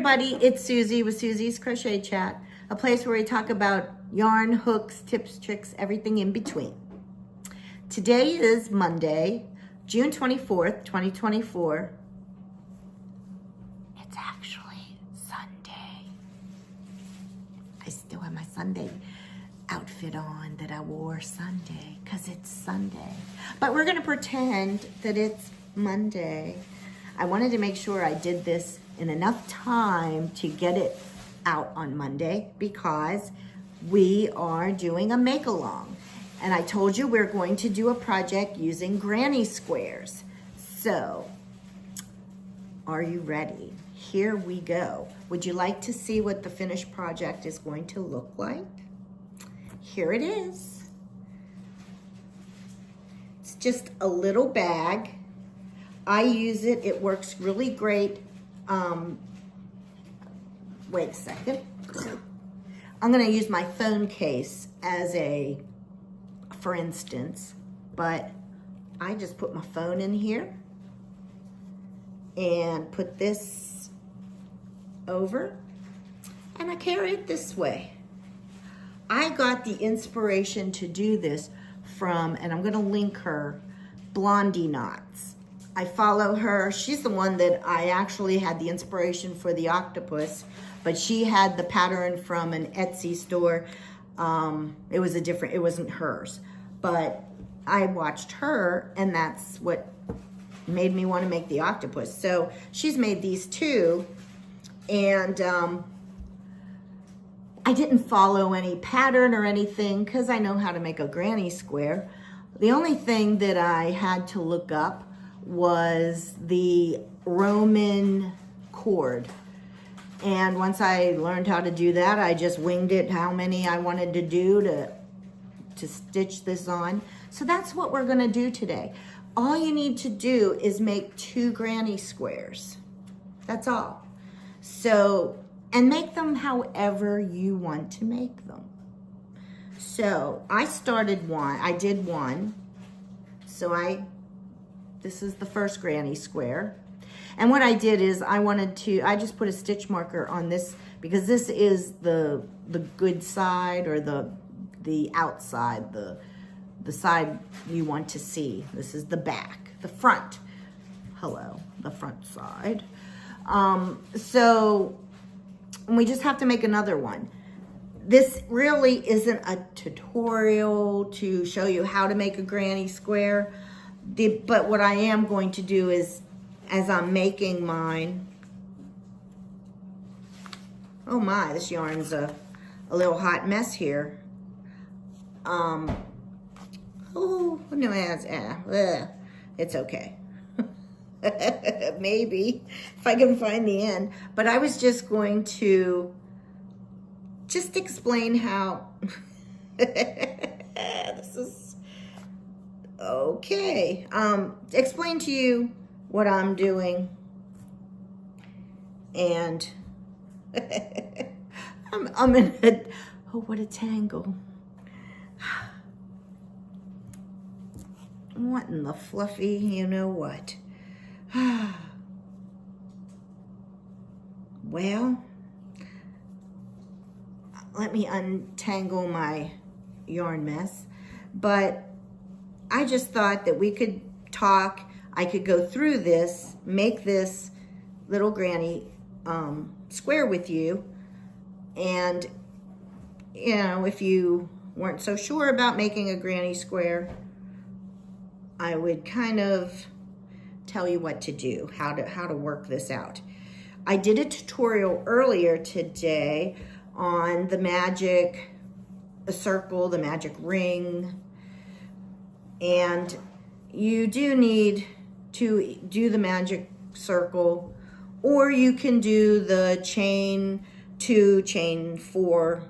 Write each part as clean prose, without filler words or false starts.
everybody, it's Susie with Susie's Crochet Chat, a place where we talk about yarn, hooks, tips, tricks, everything in between. Today is Monday, June 24th, 2024. It's actually Sunday. I still have my Sunday outfit on that I wore Sunday because it's Sunday. But we're gonna pretend that it's Monday. I wanted to make sure I did this in enough time to get it out on Monday because we are doing a make-along. And I told you we're going to do a project using granny squares. So, are you ready? Here we go. Would you like to see what the finished project is going to look like? Here it is. It's just a little bag. I use it, it works really great. Wait a second. I'm gonna use my phone case as a, for instance, but I just put my phone in here and put this over and I carry it this way. I got the inspiration to do this from, and I'm gonna link her, Blondie Knots. I follow her. She's the one that I actually had the inspiration for the octopus, but she had the pattern from an Etsy store. It was it wasn't hers, but I watched her and that's what made me want to make the octopus. So she's made these two and I didn't follow any pattern or anything because I know how to make a granny square. The only thing that I had to look up was the Roman cord. And once I learned how to do that, I just winged it how many I wanted to do to stitch this on. So that's what we're gonna do today. All you need to do is make 2 granny squares. That's all. So, and make them however you want to make them. So I started one, I did one. So this is the first granny square. And what I did is I just put a stitch marker on this because this is the good side or the outside, the side you want to see. This is the back, the front. Hello, the front side. So we just have to make another one. This really isn't a tutorial to show you how to make a granny square. But what I am going to do is, as I'm making mine, oh my, this yarn's a little hot mess here. Oh, no, it's okay. Maybe, if I can find the end. But I was just going to explain how, this is, okay. Explain to you what I'm doing. And I'm in a, oh, what a tangle. What in the fluffy, you know what? Well, let me untangle my yarn mess. But I just thought that we could talk. I could go through this, make this little granny square with you. And, you know, if you weren't so sure about making a granny square, I would kind of tell you what to do, how to work this out. I did a tutorial earlier today on the magic circle, the magic ring, and you do need to do the magic circle, or you can do the chain 2, chain 4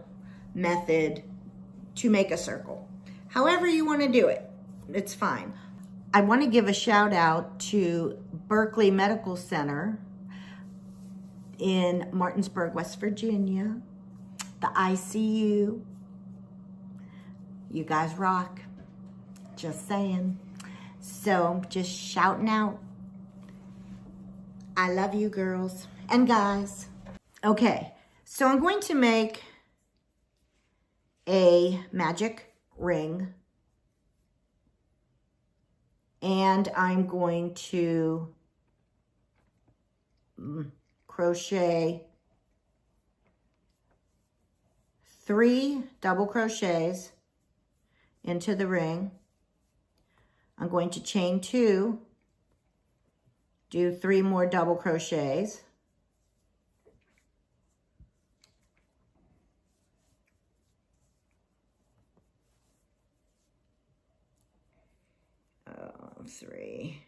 method to make a circle. However you want to do it, it's fine. I want to give a shout out to Berkeley Medical Center in Martinsburg, West Virginia, the ICU. You guys rock. Just saying. So just shouting out. I love you girls and guys. Okay, so I'm going to make a magic ring, and I'm going to crochet 3 double crochets into the ring. I'm going to chain 2, do 3 more double crochets. Oh, 3.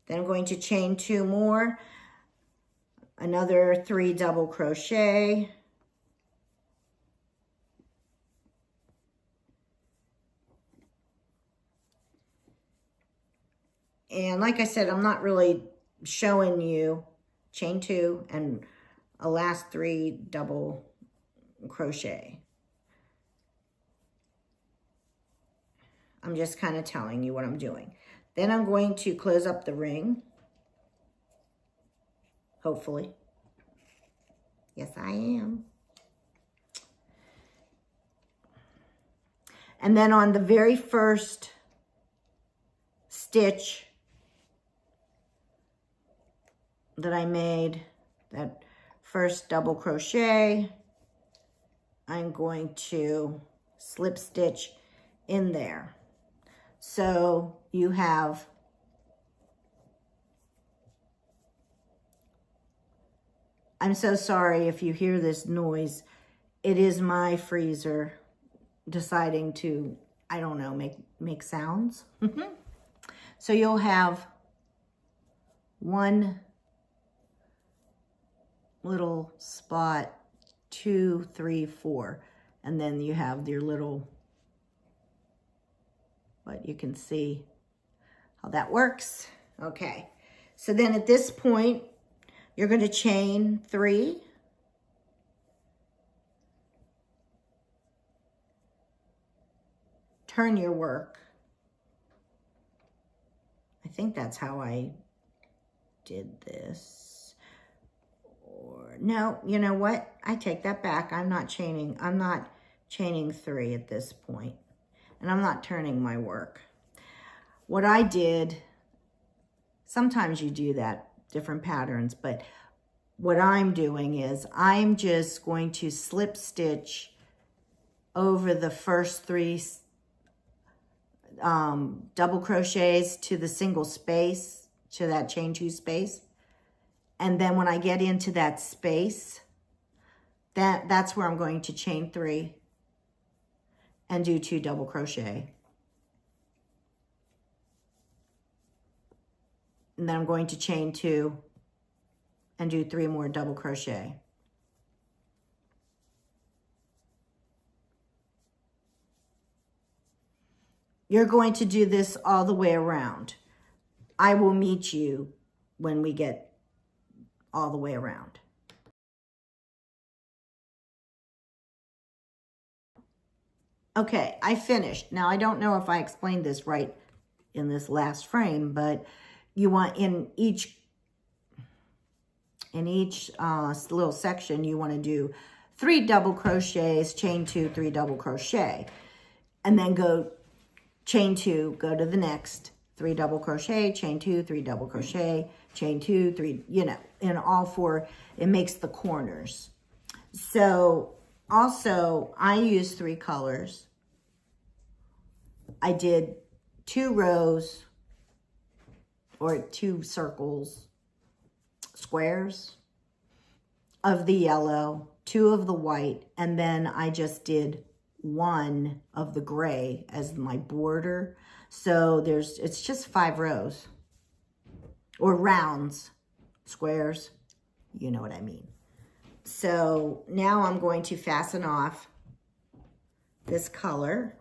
Then I'm going to chain 2 more, another 3 double crochet. And like I said, I'm not really showing you chain 2 and a last 3 double crochet. I'm just kind of telling you what I'm doing. Then I'm going to close up the ring, hopefully. Yes, I am. And then on the very first stitch that I made, that first double crochet, I'm going to slip stitch in there. So you have I'm so sorry if you hear this noise. It is my freezer deciding to, I don't know, make sounds. So you'll have one little spot, 2, 3, 4, and then you have your little, but you can see how that works. Okay, so then at this point, you're going to chain 3. Turn your work. I think that's how I did this. Or no, you know what? I take that back. I'm not chaining 3 at this point. And I'm not turning my work. What I did, sometimes you do that, different patterns, but what I'm doing is I'm just going to slip stitch over the first 3 double crochets to the single space, to that chain 2 space. And then when I get into that space, that's where I'm going to chain 3 and do 2 double crochet. And then I'm going to chain 2 and do 3 more double crochet. You're going to do this all the way around. I will meet you when we get all the way around. Okay, I finished. Now, I don't know if I explained this right in this last frame, but you want in each little section, you want to do 3 double crochets, chain 2, 3 double crochet, and then go chain 2, go to the next 3 double crochet, chain 2, 3 double crochet, chain 2, 3, you know, in all 4, it makes the corners. So also I use 3 colors. I did 2 rows or 2 circles, squares of the yellow, 2 of the white, and then I just did 1 of the gray as my border. So it's just 5 rows or rounds, squares, you know what I mean. So now I'm going to fasten off this color.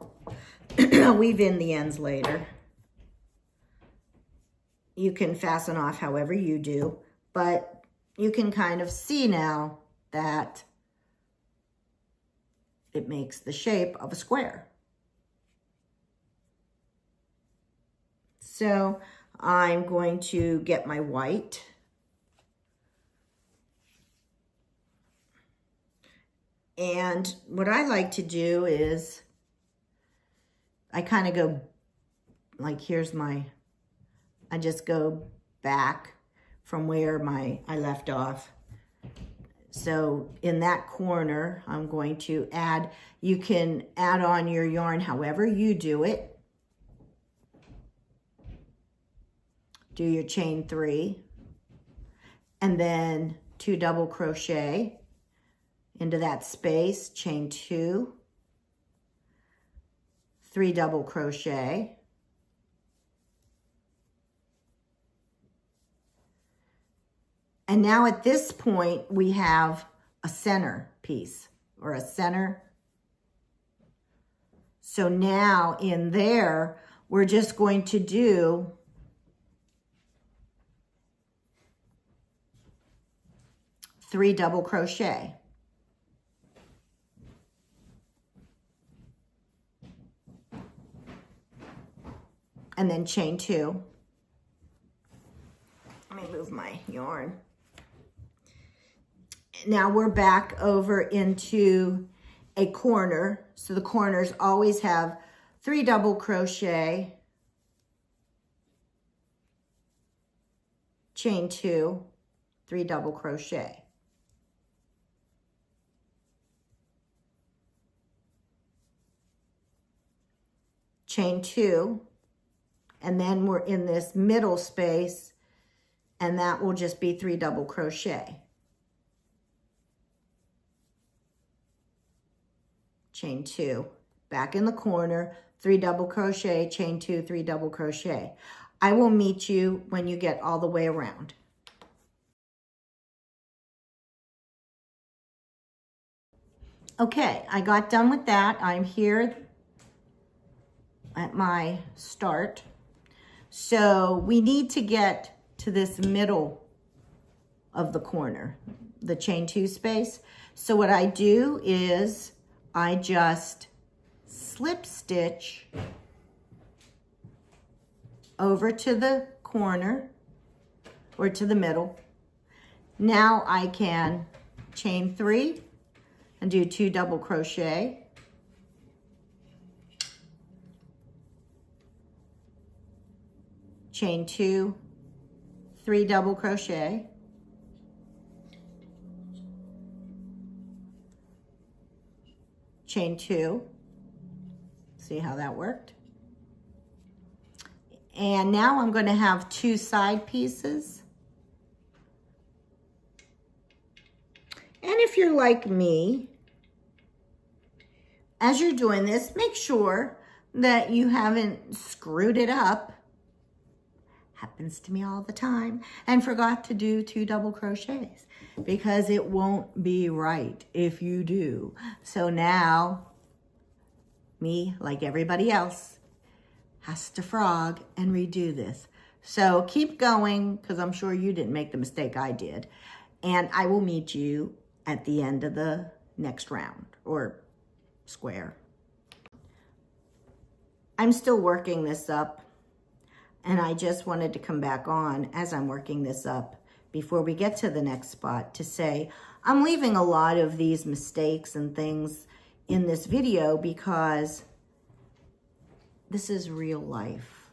Weave in the ends later. You can fasten off however you do, but you can kind of see now that it makes the shape of a square. So I'm going to get my white. And what I like to do is I kind of go, like I just go back from where I left off. So in that corner, I'm going to add, you can add on your yarn however you do it. Do your chain 3, and then 2 double crochet into that space, chain 2, 3 double crochet, and now at this point we have a center piece or a center. So now in there we're just going to do three double crochet. And then chain 2. Let me move my yarn. Now we're back over into a corner. So the corners always have 3 double crochet, chain 2, 3 double crochet. Chain 2, and then we're in this middle space, and that will just be 3 double crochet. Chain 2, back in the corner, 3 double crochet, chain 2, 3 double crochet. I will meet you when you get all the way around. Okay, I got done with that. I'm here at my start. So we need to get to this middle of the corner, the chain 2 space. So what I do is I just slip stitch over to the corner or to the middle. Now I can chain 3 and do 2 double crochet. Chain 2, 3 double crochet, chain 2, see how that worked? And now I'm going to have 2 side pieces. And if you're like me, as you're doing this, make sure that you haven't screwed it up. Happens to me all the time, and forgot to do 2 double crochets, because it won't be right if you do. So now me, like everybody else, has to frog and redo this. So keep going, because I'm sure you didn't make the mistake I did, and I will meet you at the end of the next round or square. I'm still working this up. And I just wanted to come back on as I'm working this up before we get to the next spot to say, I'm leaving a lot of these mistakes and things in this video because this is real life.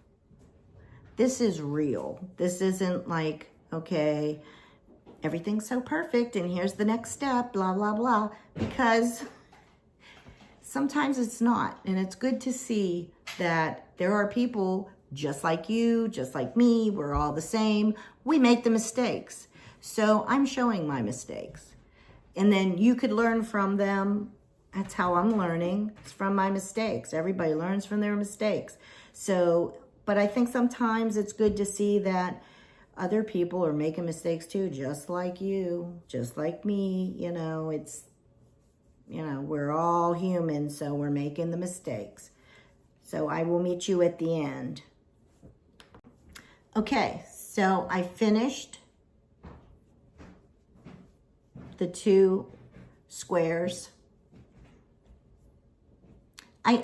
This is real. This isn't like, okay, everything's so perfect and here's the next step, blah, blah, blah, because sometimes it's not. And it's good to see that there are people just like you, just like me, we're all the same. We make the mistakes. So I'm showing my mistakes. And then you could learn from them. That's how I'm learning. It's from my mistakes. Everybody learns from their mistakes. So, but I think sometimes it's good to see that other people are making mistakes too, just like you, just like me. You know, we're all human, so we're making the mistakes. So I will meet you at the end. Okay, so I finished the 2 squares. I'm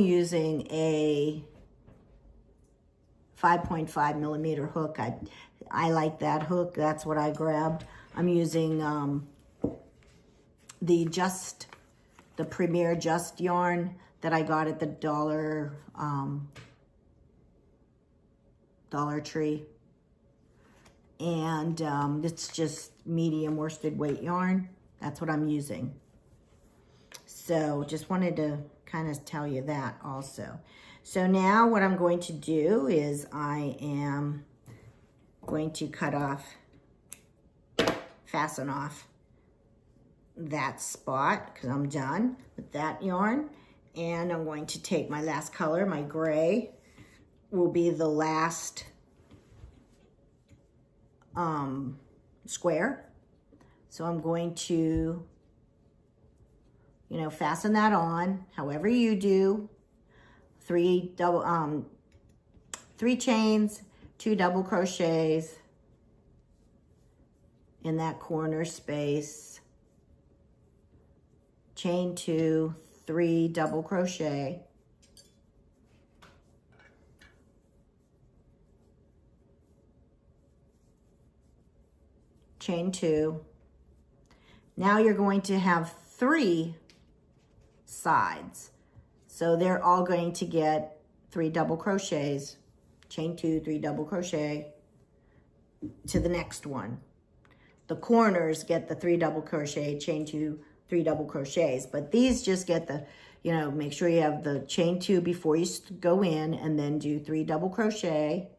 using a 5.5 millimeter hook. I like that hook. That's what I grabbed. I'm using the Premier Just yarn that I got at the Dollar Tree. And it's just medium worsted weight yarn. That's what I'm using. So just wanted to kind of tell you that also. So now what I'm going to do is I am going to fasten off that spot because I'm done with that yarn. And I'm going to take my last color, my gray will be the last square. So I'm going to, fasten that on however you do. 3 chains, 2 double crochets in that corner space, chain 2, 3 double crochet, chain 2. Now you're going to have 3 sides. So they're all going to get 3 double crochets, chain 2, 3 double crochet to the next one. The corners get the 3 double crochet, chain 2, 3 double crochets, but these just get the, make sure you have the chain 2 before you go in, and then do 3 double crochet.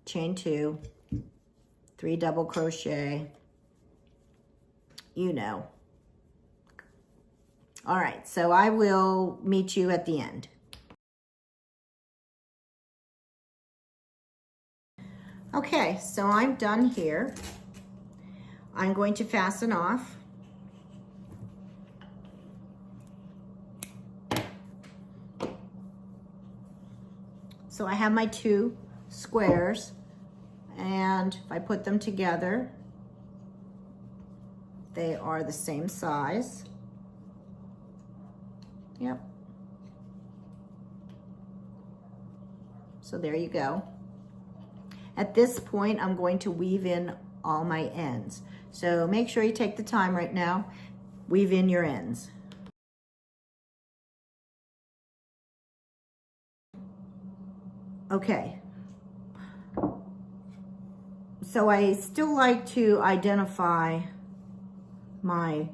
Chain 2, 3 double crochet, All right, so I will meet you at the end. Okay, so I'm done here. I'm going to fasten off. So I have my 2 squares, and if I put them together, they are the same size. Yep. So there you go. At this point, I'm going to weave in all my ends. So make sure you take the time right now, weave in your ends. Okay. So I still like to identify my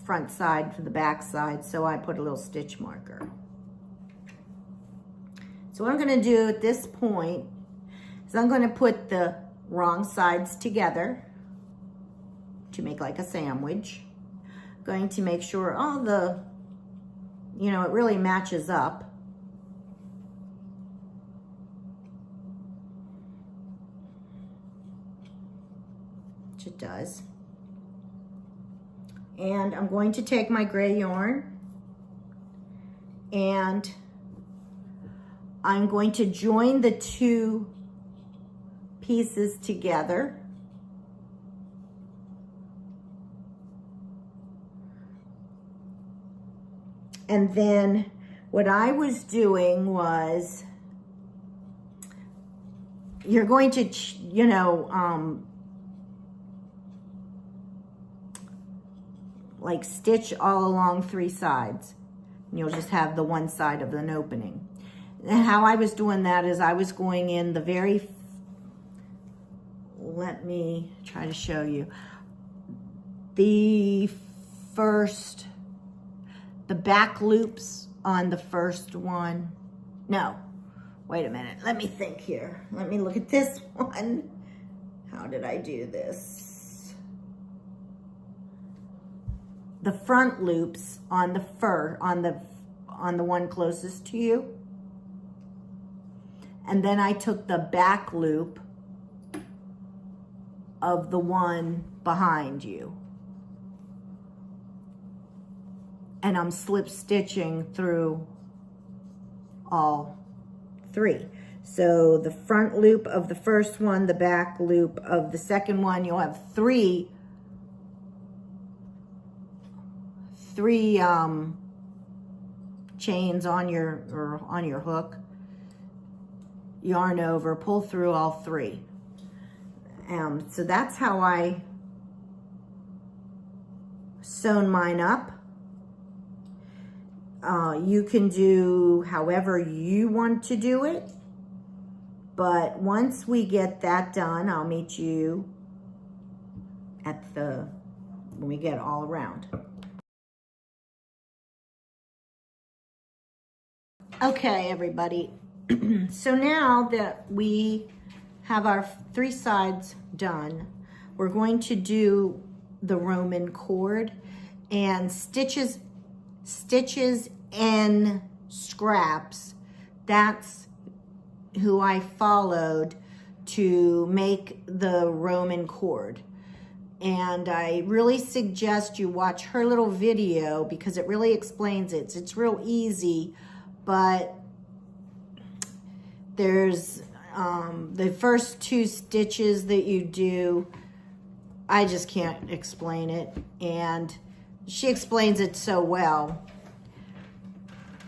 front side from the back side, so I put a little stitch marker. So what I'm going to do at this point is I'm going to put the wrong sides together to make like a sandwich. I'm going to make sure all the, it really matches up. Which it does. And I'm going to take my gray yarn and I'm going to join the 2 pieces together. And then what I was doing was, you're going to, like stitch all along 3 sides. And you'll just have the one side of an opening. And how I was doing that is I was going in the very, let me try to show you. The back loops on the first one. No, wait a minute, let me think here. Let me look at this one. How did I do this? The front loops on the one closest to you. And then I took the back loop of the one behind you. And I'm slip stitching through all 3. So the front loop of the first one, the back loop of the second one, you'll have 3 chains on your hook, yarn over, pull through all 3. So that's how I sewn mine up. You can do however you want to do it, but once we get that done, I'll meet you at when we get all around. Okay, everybody. So now that we have our 3 sides done, we're going to do the Roman cord, and stitches and scraps. That's who I followed to make the Roman cord. And I really suggest you watch her little video because it really explains it. It's real easy, but there's the first 2 stitches that you do, I just can't explain it. And she explains it so well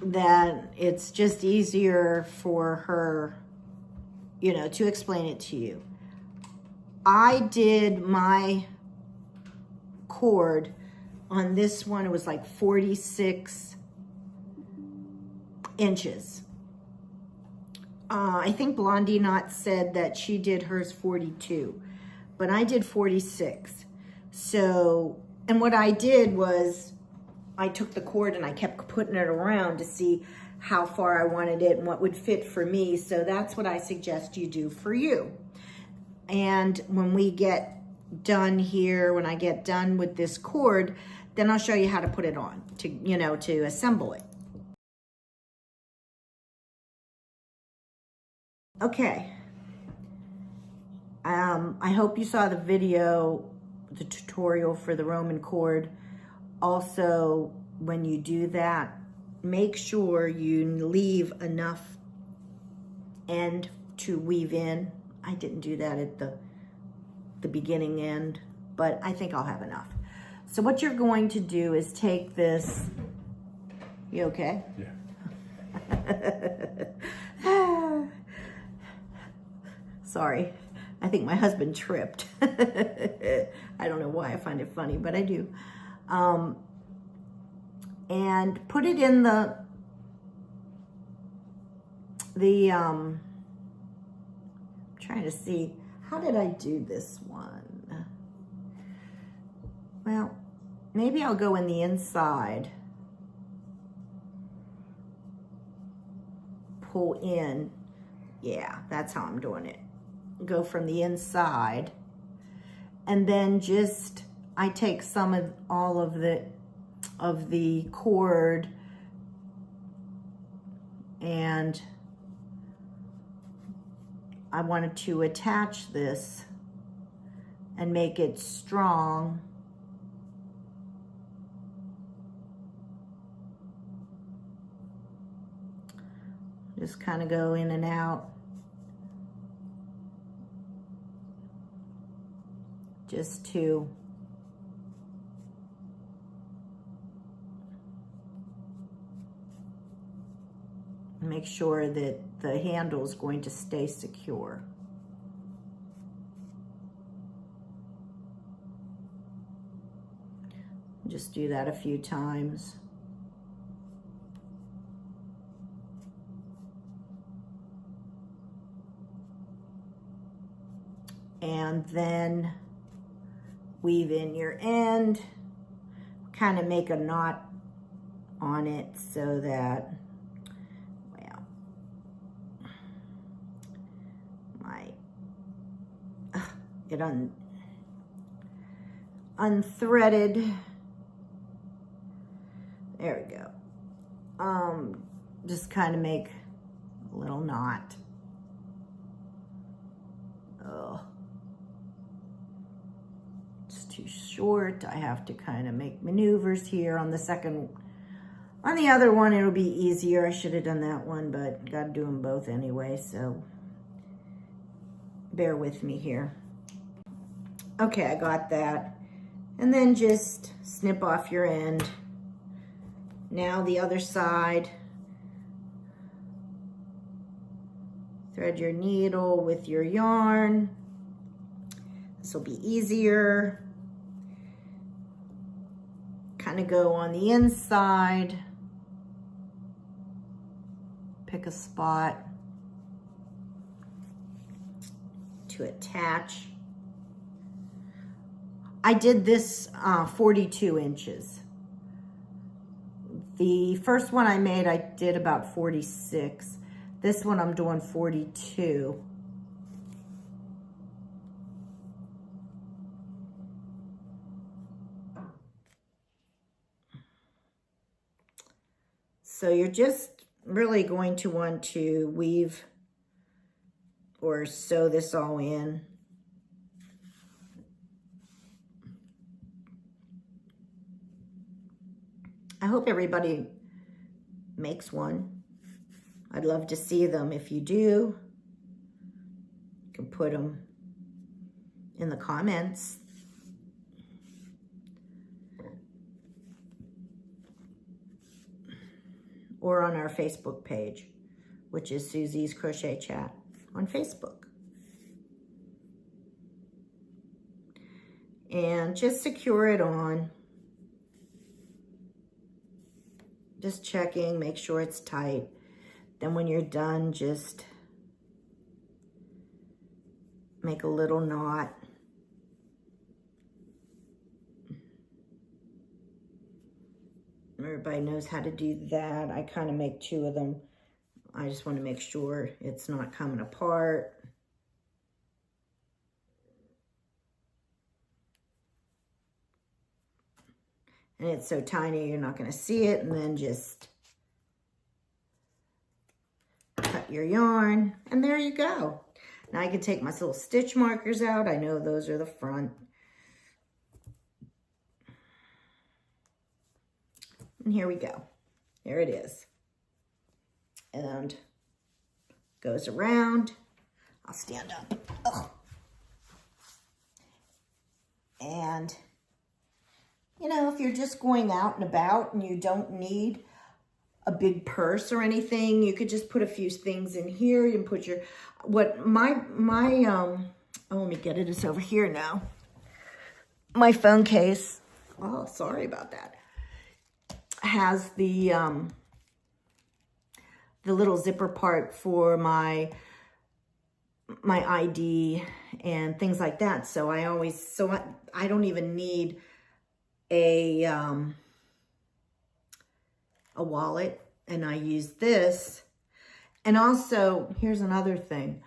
that it's just easier for her, you know, to explain it to you. I did my cord on this one. It was like 46 inches. I think Blondie Knot said that she did hers 42, but I did 46. So, and what I did was I took the cord and I kept putting it around to see how far I wanted it and what would fit for me. So that's what I suggest you do for you. And when we get done here, when I get done with this cord, then I'll show you how to put it on, to, you know, to assemble it. Okay. I hope you saw the video, the tutorial for the Roman cord. Also, when you do that, make sure you leave enough end to weave in. I didn't do that at the beginning end, but I think I'll have enough. So what you're going to do is take this, you okay? Yeah. Sorry, I think my husband tripped. I don't know why I find it funny, but I do. And put it in trying to see, how did I do this one? Well, maybe I'll go in the inside, pull in. Yeah, that's how I'm doing it. Go from the inside, and then just, I take some of all of the cord and I wanted to attach this and make it strong. Just kind of go in and out. Just to make sure that the handle is going to stay secure. Just do that a few times. And then weave in your end, kind of make a knot on it so that, well, it unthreaded. There we go. Just kind of make a little knot. Oh. Too short. I have to kind of make maneuvers here on the second. On the other one, it'll be easier. I should have done that one, but got to do them both anyway, so bear with me here. Okay, I got that. And then just snip off your end. Now the other side. Thread your needle with your yarn. This will be easier. Kind of go on the inside. Pick a spot to attach. I did this 42 inches. The first one I made, I did about 46. This one I'm doing 42. So you're just really going to want to weave or sew this all in. I hope everybody makes one. I'd love to see them. If you do, you can put them in the comments. Or on our Facebook page, which is Susie's Crochet Chat on Facebook. And just secure it on. Just checking, make sure it's tight. Then when you're done, just make a little knot. Everybody knows how to do that. I kind of make two of them. I just want to make sure it's not coming apart. And it's so tiny, you're not going to see it. And then just cut your yarn. And there you go. Now I can take my little stitch markers out. I know those are the front. And here we go. There it is. And goes around. I'll stand up. Ugh. And, you know, if you're just going out and about and you don't need a big purse or anything, you could just put a few things in here. You can put your, oh, let me get it. It's over here now. My phone case. Oh, sorry about that. Has the little zipper part for my ID and things like that. So I don't even need a wallet, and I use this. And also, here's another thing.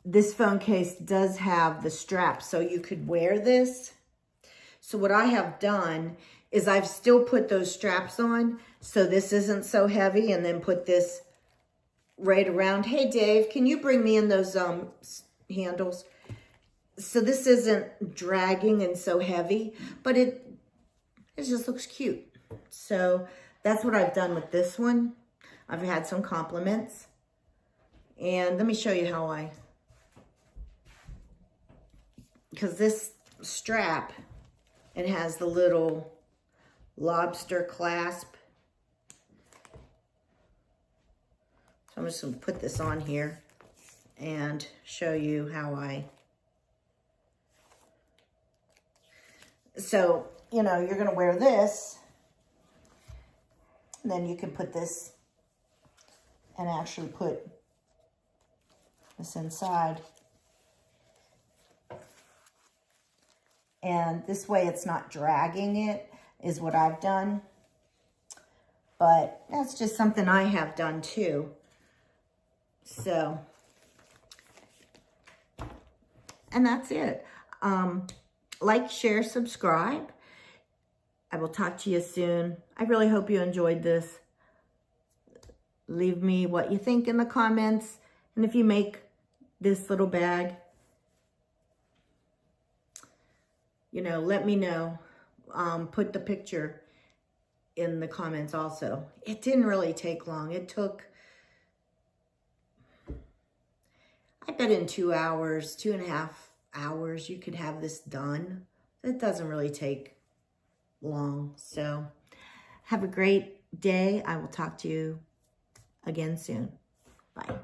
This phone case does have the strap, so you could wear this. So what I have done is I've still put those straps on, so this isn't so heavy, and then put this right around. Hey, Dave, can you bring me in those handles? So this isn't dragging and so heavy, but it just looks cute. So that's what I've done with this one. I've had some compliments. And let me show you how because this strap, it has the little lobster clasp. So I'm just going to put this on here and show you how so, you know, you're going to wear this, and then you can put this and actually put this inside. And this way it's not dragging it, is what I've done. But that's just something I have done too. So, and that's it. Like, share, subscribe. I will talk to you soon. I really hope you enjoyed this. Leave me what you think in the comments. And if you make this little bag, you know, let me know. Put the picture in the comments also. It didn't really take long. It took, I bet in 2 hours, 2.5 hours, you could have this done. It doesn't really take long. So have a great day. I will talk to you again soon. Bye.